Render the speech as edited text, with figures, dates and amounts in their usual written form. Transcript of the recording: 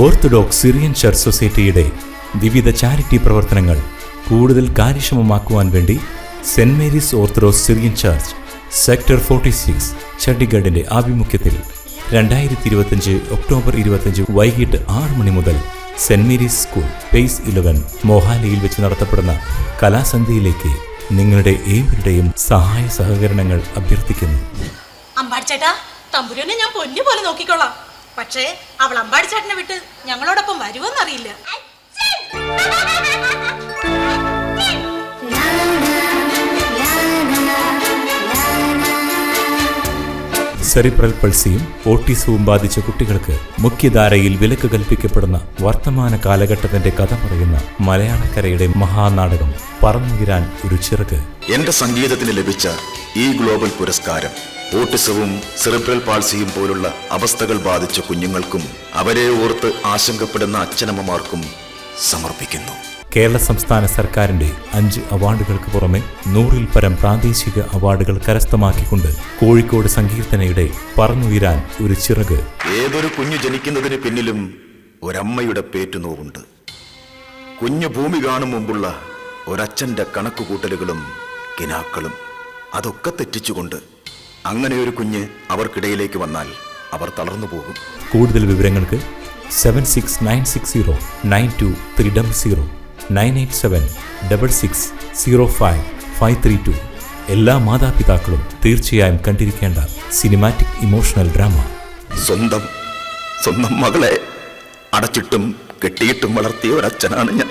Orthodox Syrian church സൊസൈറ്റിയുടെ വിവിധ charity പ്രവർത്തനങ്ങൾ കൂടുതൽ കാര്യക്ഷമമാക്കുവാൻ വേണ്ടി saint Mary's orthodox Syrian church sector 46 ചണ്ഡീഗഡിന്റെ ആഭിമുഖ്യത്തിൽ 2025 ഒക്ടോബർ 25 വൈകിട്ട് 6 മണി മുതൽ സെന്റ് മേരീസ് സ്കൂൾ പേസ് 11 മൊഹാലിയിൽ വെച്ച് നടത്തപ്പെടുന്ന കലാസന്ധ്യയിലേക്ക് നിങ്ങളുടെ ഏവരുടെയും സഹായ സഹകരണങ്ങൾ അഭ്യർത്ഥിക്കുന്നു. അമ്പാടിച്ചേട്ടാ, തമ്പുരുവിനെ ഞാൻ പൊന്നു പോലെ നോക്കിക്കോളാം. പക്ഷേ അവൾ അമ്പാടിച്ചേട്ടനെ വിട്ട് ഞങ്ങളോടൊപ്പം വരുമെന്നറിയില്ല. സെറിബ്രൽ പൾസിയും ഓട്ടിസവും ബാധിച്ച കുട്ടികൾക്ക് മുഖ്യധാരയിൽ വിലക്ക് കൽപ്പിക്കപ്പെടുന്ന വർത്തമാന കാലഘട്ടത്തിന്റെ കഥ പറയുന്ന മലയാളക്കരയുടെ മഹാനാടകം പറന്നുയരാൻ ഒരു ചിറക്. എന്റെ സംഗീതത്തിന് ലഭിച്ച ഈ ഗ്ലോബൽ പുരസ്കാരം ഓട്ടിസവും സെറിബ്രൽ പാൾസിയും പോലുള്ള അവസ്ഥകൾ ബാധിച്ച കുഞ്ഞുങ്ങൾക്കും അവരെ ഓർത്ത് ആശങ്കപ്പെടുന്ന അച്ഛനമ്മമാർക്കും സമർപ്പിക്കുന്നു. കേരള സംസ്ഥാന സർക്കാരിന്റെ 5 അവാർഡുകൾക്ക് പുറമെ 100-ൽ പരം പ്രാദേശിക അവാർഡുകൾ കരസ്ഥമാക്കിക്കൊണ്ട് കോഴിക്കോട് സങ്കീർത്തനയുടെ പറന്നുയരാൻ ഒരു ചിറക്. ഏതൊരു കുഞ്ഞു ജനിക്കുന്നതിന് പിന്നിലും ഒരമ്മയുടെ പേറ്റുനോവുണ്ട്. കുഞ്ഞു ഭൂമി കാണും മുമ്പുള്ള ഒരച്ഛന്റെ കണക്കുകൂട്ടലുകളും കിനാക്കളും അതൊക്കെ തെറ്റിച്ചുകൊണ്ട് അങ്ങനെ ഒരു കുഞ്ഞ് അവർക്കിടയിലേക്ക് വന്നാൽ അവർ തളർന്നു പോകും. കൂടുതൽ വിവരങ്ങൾക്ക് 7696092300 98766055532. എല്ലാ മാതാപിതാക്കളും തീർച്ചയായും കണ്ടിരിക്കേണ്ട സിനിമാറ്റിക് ഇമോഷണൽ ഡ്രാമ. സ്വന്തം മകളെ അടച്ചിട്ടും കെട്ടിയിട്ടും വളർത്തിയ ഒരച്ഛനാണ് ഞാൻ.